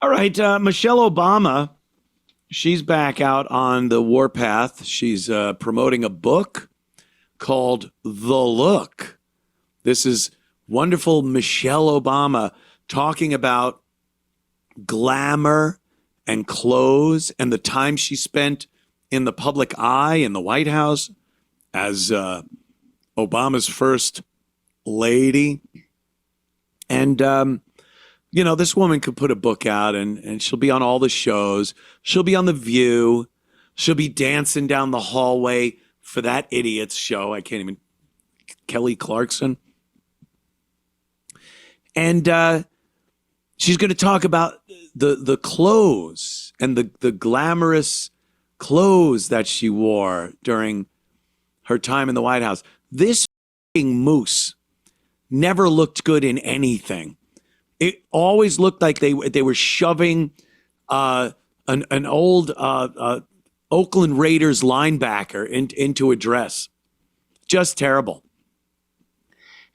All right, Michelle Obama, she's back out on the warpath. She's promoting a book called The Look. This is wonderful Michelle Obama talking about glamour and clothes and the time she spent in the public eye in the White House as Obama's first lady. And this woman could put a book out and she'll be on all the shows. She'll be on The View. She'll be dancing down the hallway for that idiot's show. I can't even, Kelly Clarkson. And she's going to talk about the clothes and the glamorous clothes that she wore during her time in the White House. This moose never looked good in anything. It always looked like they were shoving an old Oakland Raiders linebacker into a dress. Just terrible.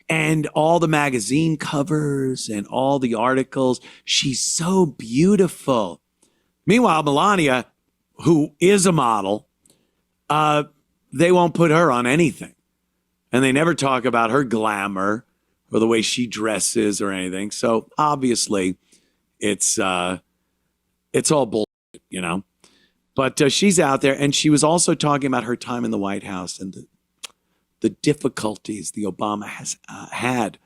And all the magazine covers and all the articles, she's so beautiful. Meanwhile, Melania, who is a model, they won't put her on anything. And they never talk about her glamour or the way she dresses or anything. So obviously it's all bullshit. But she's out there, and she was also talking about her time in the White House and the difficulties the Obama has had.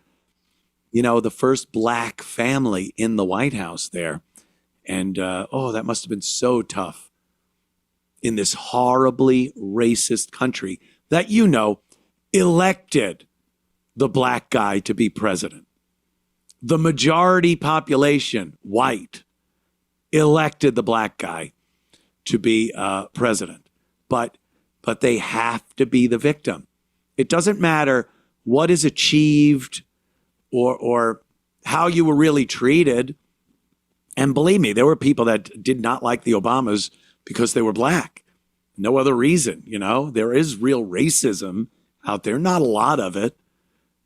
The first black family in the White House there. And, that must have been so tough in this horribly racist country that, elected the black guy to be president. The majority population, white, elected the black guy to be president. But they have to be the victim. It doesn't matter what is achieved or how you were really treated. And believe me, there were people that did not like the Obamas because they were black. No other reason, There is real racism out there, not a lot of it.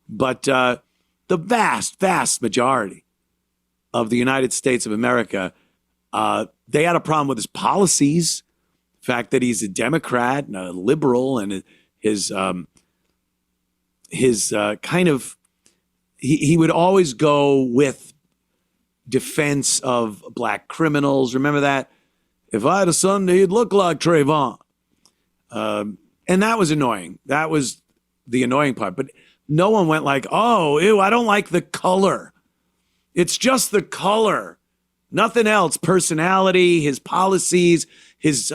But the vast, vast majority of the United States of America, they had a problem with his policies, the fact that he's a Democrat and a liberal, and his kind of, he would always go with defense of black criminals. Remember that? If I had a son, he'd look like Trayvon. And that was annoying. That was the annoying part. But no one went like, oh, ew, I don't like the color. It's just the color. Nothing else. Personality, his policies, his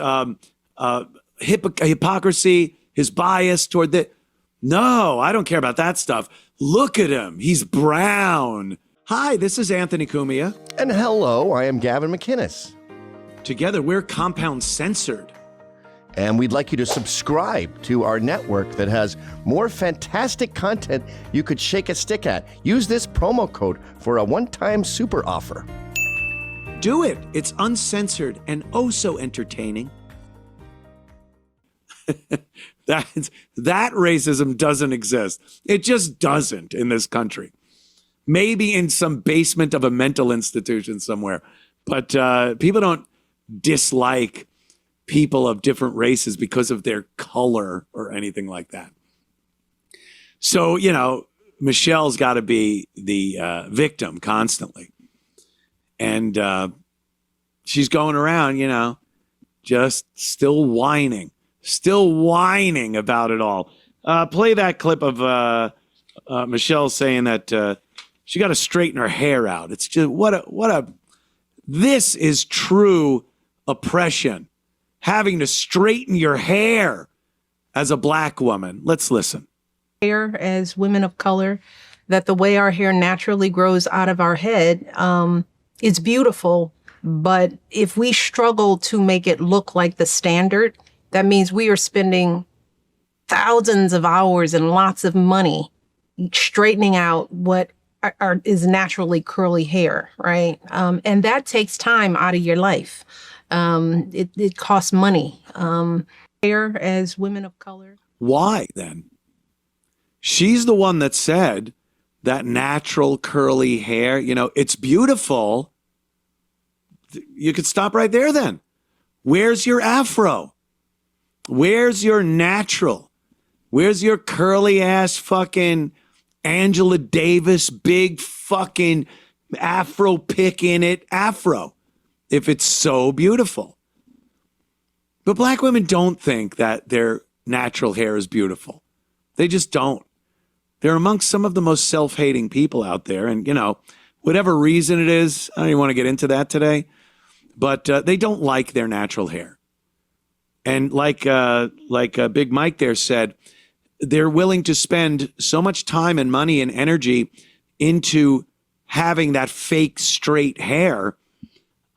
hypocrisy, his bias toward the... No, I don't care about that stuff. Look at him. He's brown. Hi, this is Anthony Cumia. And hello, I am Gavin McInnes. Together, we're Compound Censored. And we'd like you to subscribe to our network that has more fantastic content you could shake a stick at. Use this promo code for a one-time super offer. Do it. It's uncensored and oh so entertaining. That racism doesn't exist. It just doesn't in this country. Maybe in some basement of a mental institution somewhere. But people don't dislike people of different races because of their color or anything like that. So, Michelle's got to be the victim constantly. And she's going around, just still whining about it all. Play that clip of Michelle saying that she got to straighten her hair out. It's just, this is true oppression. Having to straighten your hair as a black woman. Let's listen. Hair as women of color, that the way our hair naturally grows out of our head, it's beautiful. But if we struggle to make it look like the standard, that means we are spending thousands of hours and lots of money straightening out what is naturally curly hair, right? And that takes time out of your life. It costs money. Hair as women of color. Why then? She's the one that said that natural curly hair, it's beautiful, you could stop right there then. Where's your afro? Where's your natural? Where's your curly ass fucking Angela Davis, big fucking afro pick in it afro, if it's so beautiful? But black women don't think that their natural hair is beautiful. They just don't. They're amongst some of the most self-hating people out there. And, you know, whatever reason it is, I don't even want to get into that today, but they don't like their natural hair. And like Big Mike there said, they're willing to spend so much time and money and energy into having that fake straight hair.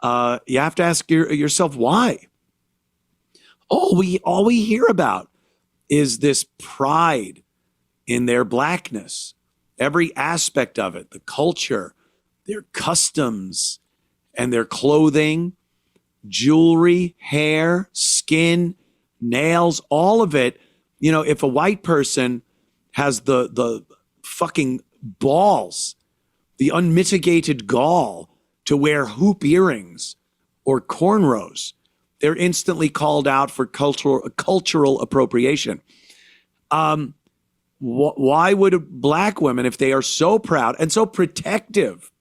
You have to ask yourself why. All we hear about is this pride in their blackness, every aspect of it, the culture, their customs, and their clothing, jewelry, hair, skin, nails, all of it. You know, if a white person has the fucking balls, the unmitigated gall to wear hoop earrings or cornrows, they're instantly called out for cultural appropriation. Why would black women, if they are so proud and so protective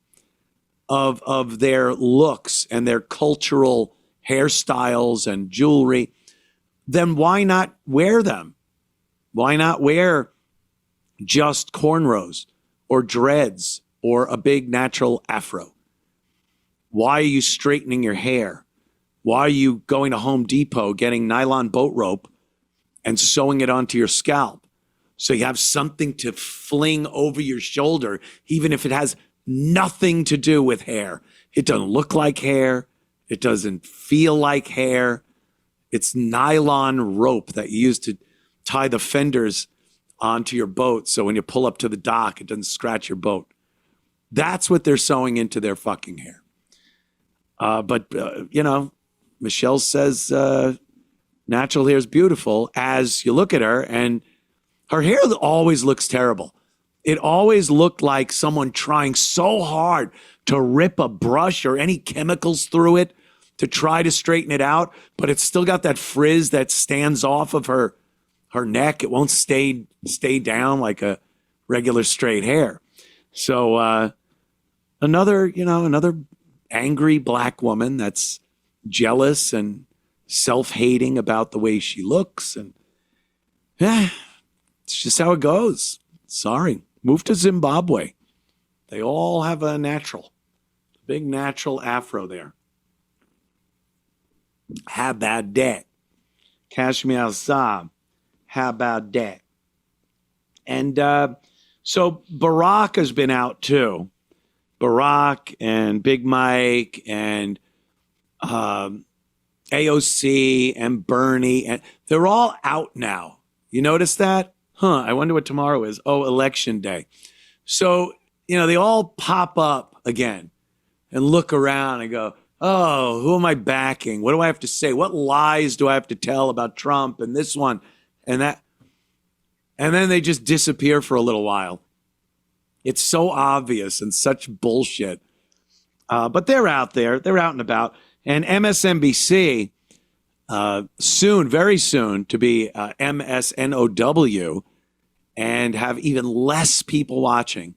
of their looks and their cultural hairstyles and jewelry, then why not wear them? Why not wear just cornrows or dreads or a big natural afro? Why are you straightening your hair? Why are you going to Home Depot, getting nylon boat rope and sewing it onto your scalp so you have something to fling over your shoulder, even if it has nothing to do with hair? It doesn't look like hair. It doesn't feel like hair. It's nylon rope that you use to tie the fenders onto your boat so when you pull up to the dock, it doesn't scratch your boat. That's what they're sewing into their fucking hair. But you know, Michelle says natural hair is beautiful as you look at her, and her hair always looks terrible. It always looked like someone trying so hard to rip a brush or any chemicals through it to try to straighten it out, but it's still got that frizz that stands off of her neck. It won't stay down like a regular straight hair. So another angry black woman that's jealous and self-hating about the way she looks, and it's just how it goes. Sorry. Move to Zimbabwe. They all have a big natural afro there. How about that? Kashmir Saab. How about that? And so Barack has been out too. Barack and Big Mike and AOC and Bernie, and they're all out now. You notice that? I wonder what tomorrow is. Oh, election day. So, you know, they all pop up again and look around and go, oh, who am I backing? What do I have to say? What lies do I have to tell about Trump and this one and that? And then they just disappear for a little while. It's so obvious and such bullshit. But they're out there. They're out and about. And MSNBC, soon, very soon, to be MSNOW, and have even less people watching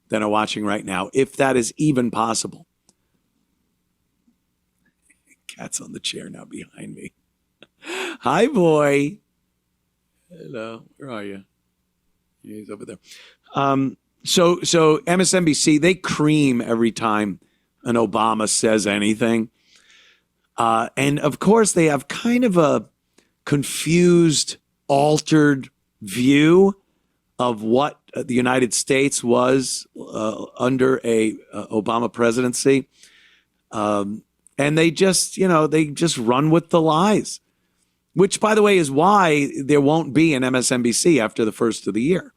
than are watching right now, if that is even possible. Cat's on the chair now behind me. Hi, boy. Hello. Where are you? He's over there. So MSNBC, they cream every time an Obama says anything. And of course, they have kind of a confused, altered view of what the United States was under a Obama presidency. And they just run with the lies, which, by the way, is why there won't be an MSNBC after the first of the year.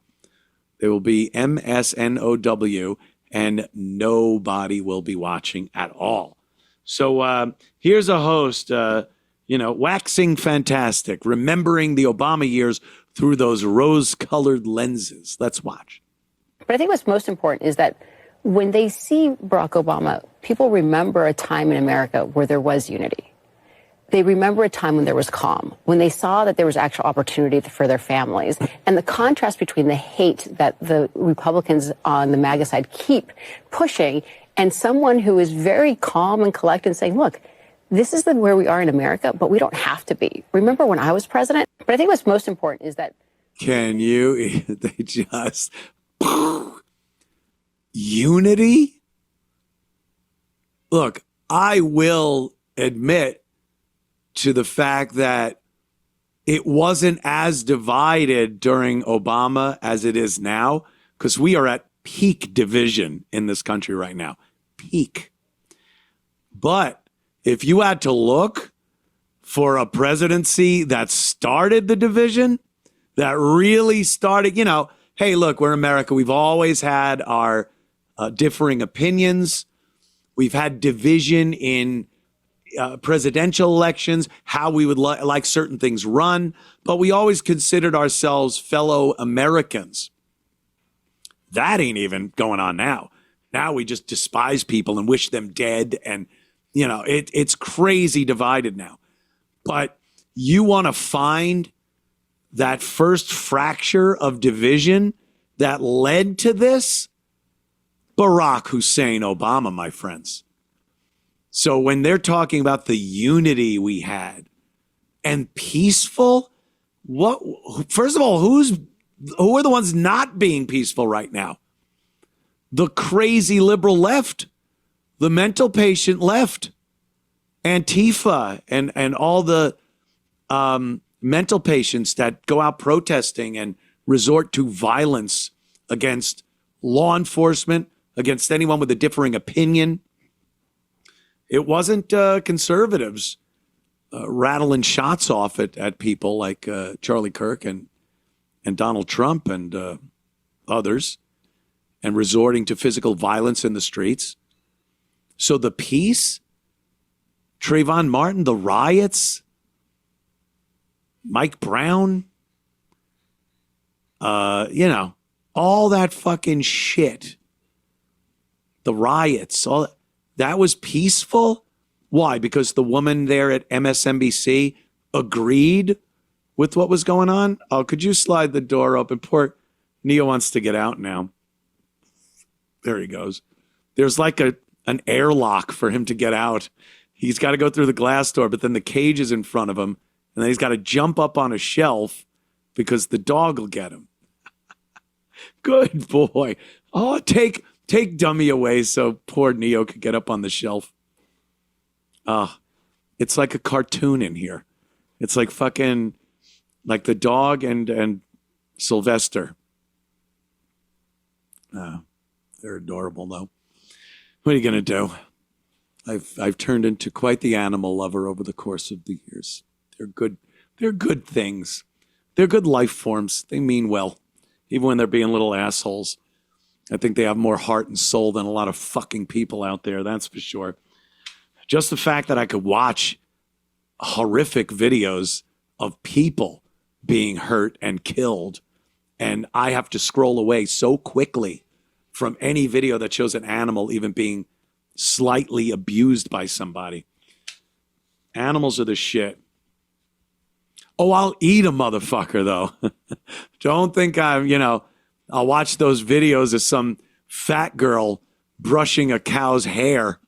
There will be MSNOW, and nobody will be watching at all. So here's a host, waxing fantastic, remembering the Obama years through those rose-colored lenses. Let's watch. But I think what's most important is that when they see Barack Obama, people remember a time in America where there was unity. They remember a time when there was calm, when they saw that there was actual opportunity for their families. And the contrast between the hate that the Republicans on the MAGA side keep pushing and someone who is very calm and collected and saying, look, this is where we are in America, but we don't have to be. Remember when I was president? But I think what's most important is that. Can you, they just, unity? Look, I will admit to the fact that it wasn't as divided during Obama as it is now, because we are at peak division in this country right now. Peak. But if you had to look for a presidency that started the division, that really started, you know, hey, look, we're America. We've always had our differing opinions. We've had division in presidential elections, how we would like certain things run, but we always considered ourselves fellow Americans. That ain't even going on now. Now we just despise people and wish them dead. And, you know, it's crazy divided now. But you want to find that first fracture of division that led to this? Barack Hussein Obama, my friends. So when they're talking about the unity we had and peaceful, what? First of all, who are the ones not being peaceful right now? The crazy liberal left, the mental patient left, Antifa, and all the mental patients that go out protesting and resort to violence against law enforcement, against anyone with a differing opinion. It wasn't conservatives rattling shots off at people like Charlie Kirk and Donald Trump and others, and resorting to physical violence in the streets. So the peace, Trayvon Martin, the riots, Mike Brown, you know, all that fucking shit, the riots, all that was peaceful. Why? Because the woman there at MSNBC agreed with what was going on. Oh, could you slide the door open? Poor Neo wants to get out now. There he goes. There's like an airlock for him to get out. He's got to go through the glass door, but then the cage is in front of him, and then he's got to jump up on a shelf because the dog will get him. Good boy. Oh, take Dummy away so poor Neo could get up on the shelf. It's like a cartoon in here. It's like fucking, like the dog and Sylvester. They're adorable though. What are you gonna do? I've turned into quite the animal lover over the course of the years. They're good. They're good things. They're good life forms. They mean well, even when they're being little assholes. I think they have more heart and soul than a lot of fucking people out there, that's for sure. Just the fact that I could watch horrific videos of people being hurt and killed, and I have to scroll away so quickly from any video that shows an animal even being slightly abused by somebody. Animals are the shit. Oh, I'll eat a motherfucker, though. Don't think I'll watch those videos of some fat girl brushing a cow's hair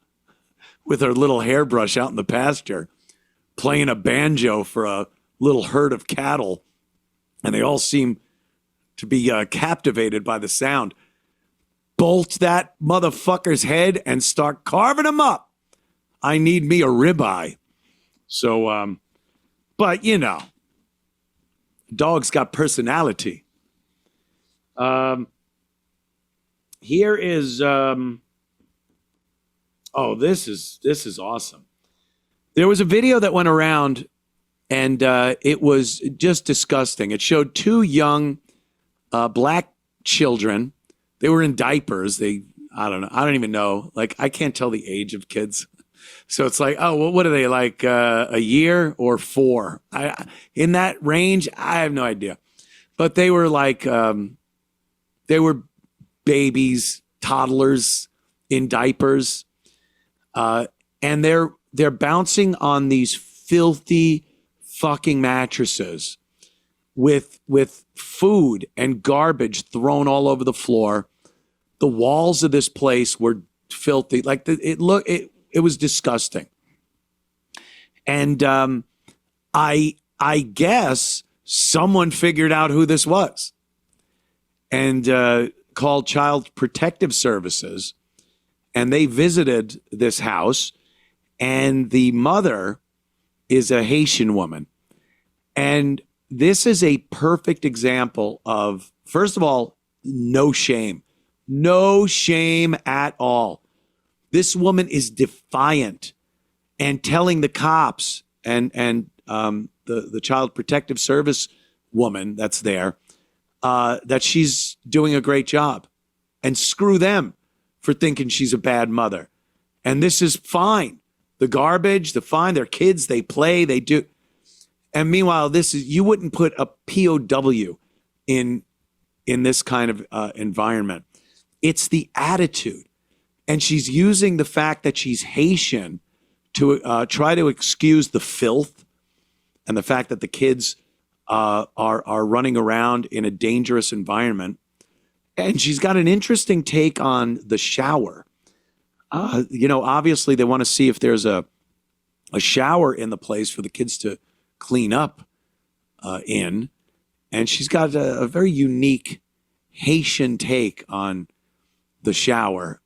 with her little hairbrush out in the pasture, playing a banjo for a little herd of cattle, and they all seem to be captivated by the sound. Bolt that motherfucker's head and start carving him up. I need me a ribeye. So, but you know, dogs got personality. Here is, this is awesome. There was a video that went around, and it was just disgusting. It showed two young black children. They were in diapers. I don't even know. Like, I can't tell the age of kids. So it's like, oh, well, what are they, like a year or 4? In that range, I have no idea. But they were like, they were babies, toddlers in diapers. And they're bouncing on these filthy fucking mattresses with food and garbage thrown all over the floor. The walls of this place were filthy. Like it was disgusting. And I guess someone figured out who this was and called Child Protective Services, and they visited this house. And the mother is a Haitian woman. And this is a perfect example of, first of all, no shame. No shame at all. This woman is defiant and telling the cops and the Child Protective Service woman that's there that she's doing a great job. And screw them for thinking she's a bad mother. And this is fine. The garbage, the fine, their kids, they play, they do. And meanwhile, you wouldn't put a POW in this kind of environment. It's the attitude. And she's using the fact that she's Haitian to try to excuse the filth and the fact that the kids are running around in a dangerous environment. And she's got an interesting take on the shower. Obviously they want to see if there's a shower in the place for the kids to clean up in. And she's got a very unique Haitian take on the shower.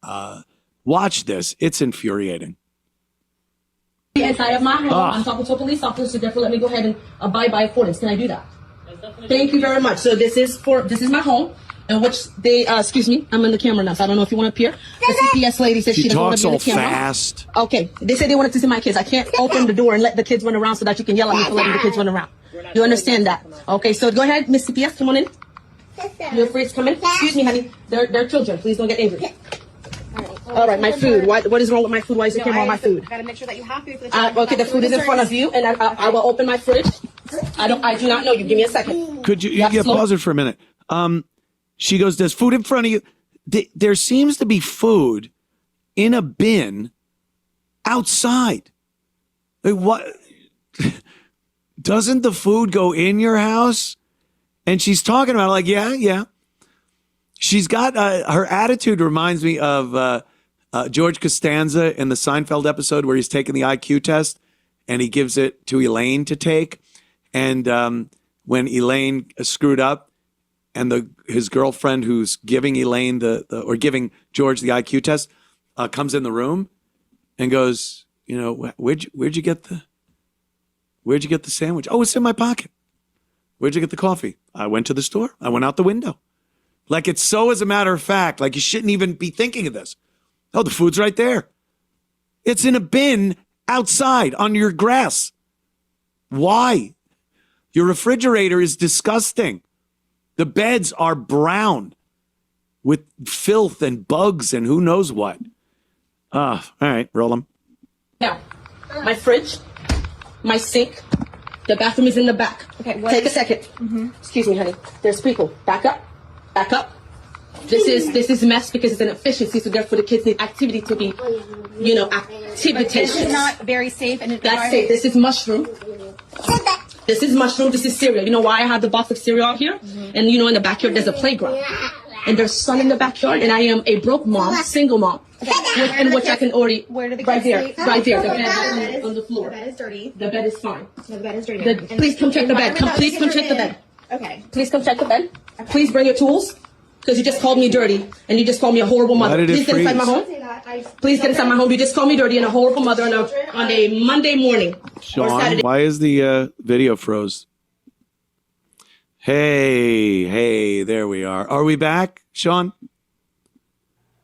Watch this. It's infuriating. Inside of my home, I'm talking to a police officer, therefore let me go ahead and abide by ordinance. Can I do that? Thank you very much. So this is my home, in which they, excuse me, I'm in the camera now, so I don't know if you want to appear. The CPS lady says she doesn't want to be in the camera. Fast. Okay, they said they wanted to see my kids. I can't open the door and let the kids run around so that you can yell at me for letting the kids run around. You understand that? Okay, so go ahead, Miss CPS, come on in. You're free to come in. Excuse me, honey. They're children. Please don't get angry. All right, my food. What is wrong with my food? Why is the camera on my food? Gotta make sure that you have food for the child. Okay, the food is in front of you, and I will open my fridge. I do not know you. Give me a second. Could you pause it for a minute? She goes, "There's food in front of you." There seems to be food in a bin outside. Like, what? Doesn't the food go in your house? And she's talking about it like, yeah. She's got her attitude reminds me of George Costanza in the Seinfeld episode where he's taking the IQ test and he gives it to Elaine to take. And when Elaine screwed up and his girlfriend who's giving Elaine or giving George the IQ test comes in the room and goes, where'd you get the sandwich? Oh, it's in my pocket. Where'd you get the coffee? I went to the store. I went out the window. Like it's so as a matter of fact, like you shouldn't even be thinking of this. Oh, the food's right there. It's in a bin outside on your grass. Why? Your refrigerator is disgusting. The beds are brown with filth and bugs and who knows what. All right, roll them. Now, my fridge, my sink, the bathroom is in the back. Okay, take a second. Mm-hmm. Excuse me, honey. There's people. Back up. This is a mess because it's an efficiency, so therefore the kids need activity to be, activitatious. This is not very safe. And that's safe. This is mushroom. This is cereal. You know why I have the box of cereal out here? Mm-hmm. And in the backyard there's a playground. And there's sun in the backyard, and I am a broke mom, single mom, in which I can already. Where do the kids sleep? Right there. The bed is on the floor. The bed is dirty. The bed is fine. No, the bed is dirty. Please come check the bed. Please come check the bed. Okay. Please come check the bed. Please bring your tools, because you just called me dirty, and you just called me a horrible mother. Please get inside my home. Please get inside my home. You just called me dirty and a horrible mother on a Monday morning. Sean, why is the video froze? Hey, there we are. Are we back, Sean?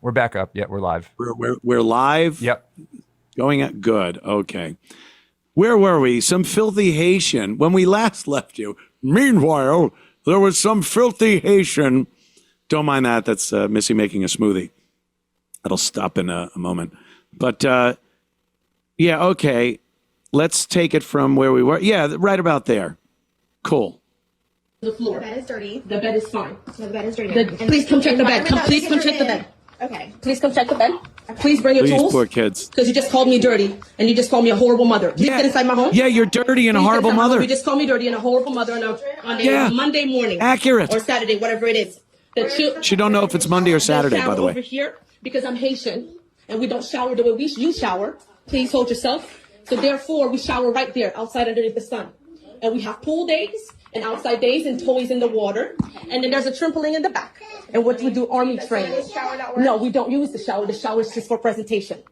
We're back up. Yeah, we're live. We're live? Yep. Going at good. Okay. Where were we? Some filthy Haitian. When we last left you. Meanwhile, there was some filthy Haitian. Don't mind that. That's Missy making a smoothie. That'll stop in a moment. But yeah, okay. Let's take it from where we were. Yeah, right about there. Cool. The floor. The bed is dirty. The bed is fine. No, the bed is dirty. Please come check the bed. Please come check the bed. Okay. Please come check the bed. Please bring your Please, tools. poor kids. Because you just called me dirty and you just called me a horrible mother. Please get inside my home. Yeah, you're dirty and a Please get horrible inside my home. mother. You just called me dirty and a horrible mother on a Yeah. Monday morning. Accurate. Or Saturday, whatever it is. She don't know if it's Monday or Saturday, by the way. Over here because I'm Haitian and we don't shower the way you shower. Please hold yourself. So therefore, we shower right there outside underneath the sun. And we have pool days and outside days and toys in the water. And then there's a trampoline in the back. And what we do, army training. No, we don't use the shower. The shower is just for presentation.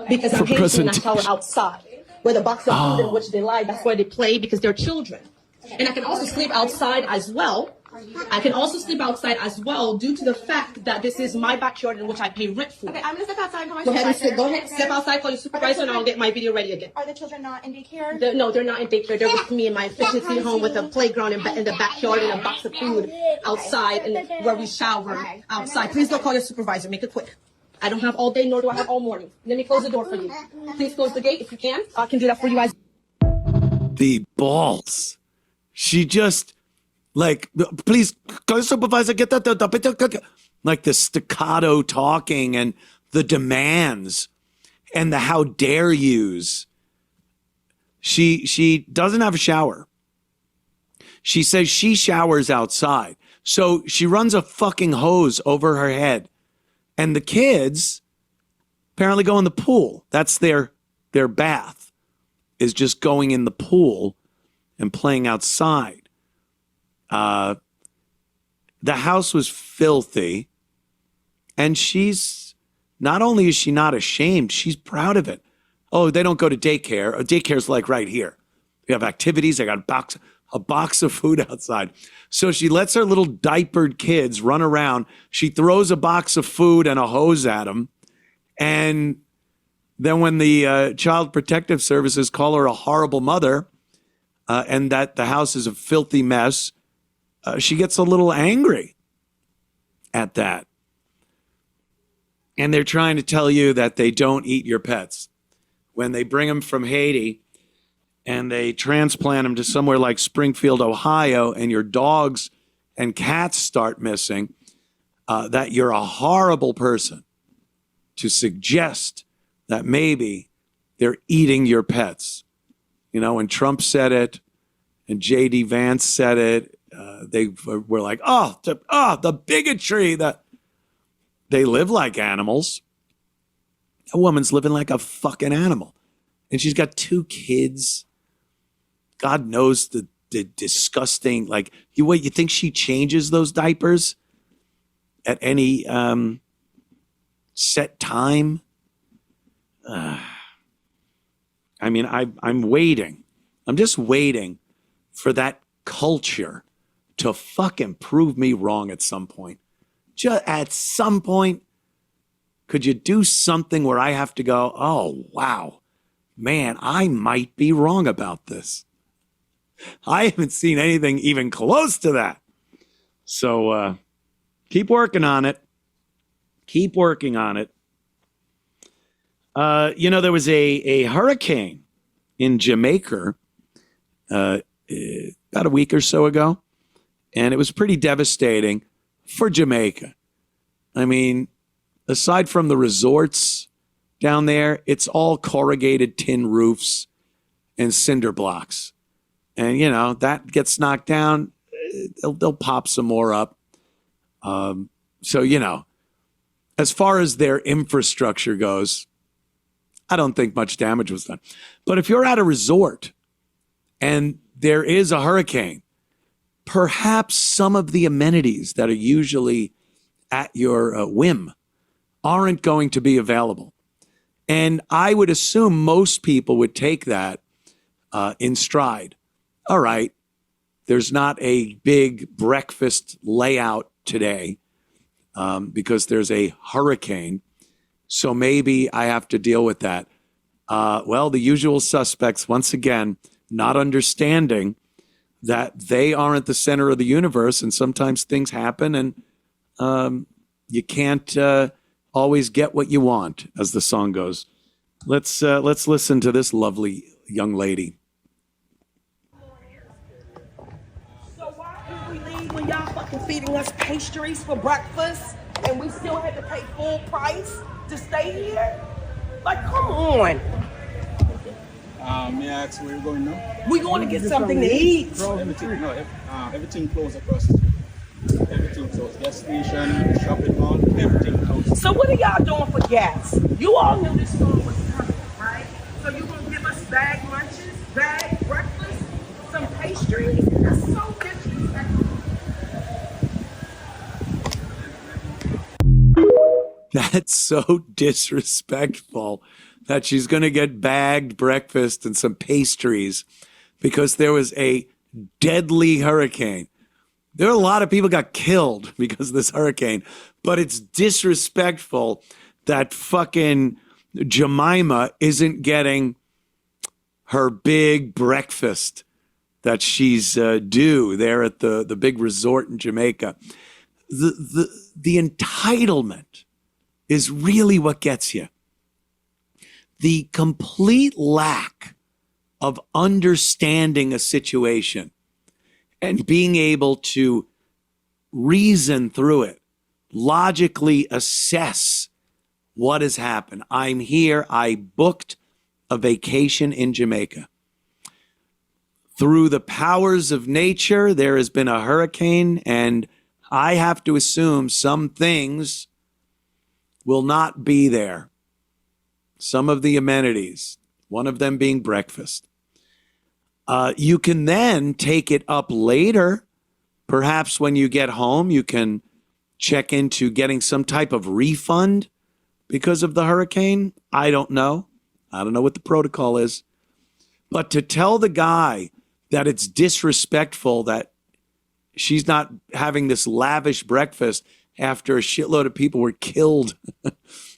Because I'm Haitian and I shower outside. With a box of food in which they lie. That's why they play because they're children. And I can also sleep outside as well. Due to the fact that this is my backyard in which I pay rent for. Okay, I'm gonna step outside and call my Go ahead and supervisor. go ahead, step outside, call your supervisor, and I'll get my video ready again. Are the children not in daycare? No, they're not in daycare. They're with me in my efficiency home with a playground in the backyard and a box of food outside and where we shower outside. Please don't call your supervisor. Make it quick. I don't have all day, nor do I have all morning. Let me close the door for you. Please close the gate if you can. I can do that for you guys. The balls. She just, like, please, call your supervisor, get that, like the staccato talking and the demands and the how dare yous. She doesn't have a shower. She says she showers outside. So she runs a fucking hose over her head. And the kids apparently go in the pool. That's their bath, is just going in the pool and playing outside. The house was filthy. And she's, not only is she not ashamed, she's proud of it. Oh, they don't go to daycare. Daycare's like right here. We have activities. I got a box of food outside. So she lets her little diapered kids run around. She throws a box of food and a hose at them. And then when the Child Protective Services call her a horrible mother and that the house is a filthy mess, she gets a little angry at that. And they're trying to tell you that they don't eat your pets. When they bring them from Haiti and they transplant them to somewhere like Springfield, Ohio, and your dogs and cats start missing, that you're a horrible person to suggest that maybe they're eating your pets. You know, when Trump said it and J.D. Vance said it, they were like, the bigotry that they live like animals. A woman's living like a fucking animal. And she's got 2 kids. God knows the disgusting, like, you think she changes those diapers at any set time? I mean, I'm waiting. I'm just waiting for that culture to fucking prove me wrong at some point. Just at some point, could you do something where I have to go, oh, wow, man, I might be wrong about this. I haven't seen anything even close to that. So keep working on it. Keep working on it. There was a hurricane in Jamaica about a week or so ago, and it was pretty devastating for Jamaica. I mean, aside from the resorts down there, it's all corrugated tin roofs and cinder blocks. And, that gets knocked down, they'll pop some more up. So, as far as their infrastructure goes, I don't think much damage was done. But if you're at a resort and there is a hurricane, perhaps some of the amenities that are usually at your whim aren't going to be available. And I would assume most people would take that in stride. All right, there's not a big breakfast layout today because there's a hurricane. So maybe I have to deal with that. The usual suspects, once again, not understanding that they aren't the center of the universe, and sometimes things happen, and you can't always get what you want, as the song goes. Let's listen to this lovely young lady. So why can't we leave when y'all fucking feeding us pastries for breakfast? and we still had to pay full price to stay here? Like, come on. May I ask where you're going now? We going to get something to eat. Everything closed across the street. Everything closed. Gas station, shopping mall, everything closed. So what are y'all doing for gas? You all knew this storm was coming, right? So you gonna give us bag lunches, bag breakfast, some pastry? That's so disrespectful. That's so disrespectful that she's going to get bagged breakfast and some pastries because there was a deadly hurricane. There are a lot of people got killed because of this hurricane, but it's disrespectful that fucking Jemima isn't getting her big breakfast that she's due there at the big resort in Jamaica. The entitlement is really what gets you. The complete lack of understanding a situation and being able to reason through it, logically assess what has happened. I'm here. I booked a vacation in Jamaica. Through the powers of nature, there has been a hurricane, and I have to assume some things will not be there. Some of the amenities, one of them being breakfast. You can then take it up later. Perhaps when you get home, you can check into getting some type of refund because of the hurricane. I don't know. I don't know what the protocol is. But to tell the guy that it's disrespectful that she's not having this lavish breakfast after a shitload of people were killed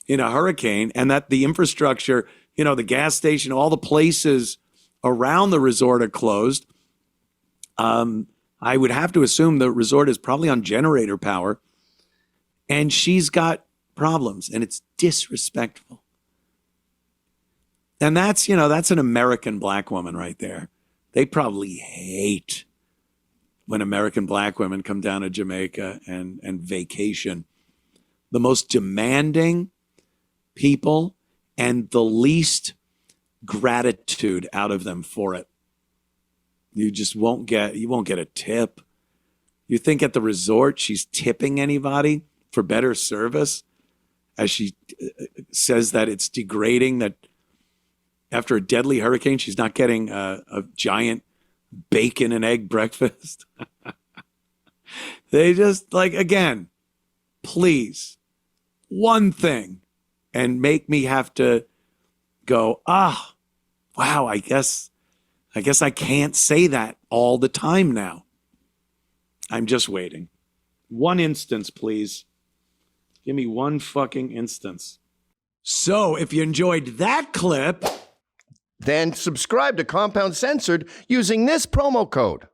in a hurricane, and that the infrastructure, the gas station, all the places around the resort are closed. I would have to assume the resort is probably on generator power, and she's got problems, and it's disrespectful. And that's an American black woman right there. They probably hate when American black women come down to Jamaica and vacation. The most demanding people and the least gratitude out of them for it. You won't get a tip. You think at the resort she's tipping anybody for better service, as she says that it's degrading that after a deadly hurricane she's not getting a giant bacon and egg breakfast. They just again, please, one thing, and make me have to go, wow, I guess I can't say that all the time now. I'm just waiting. One instance, please. Give me one fucking instance. So if you enjoyed that clip, then subscribe to Compound Censored using this promo code.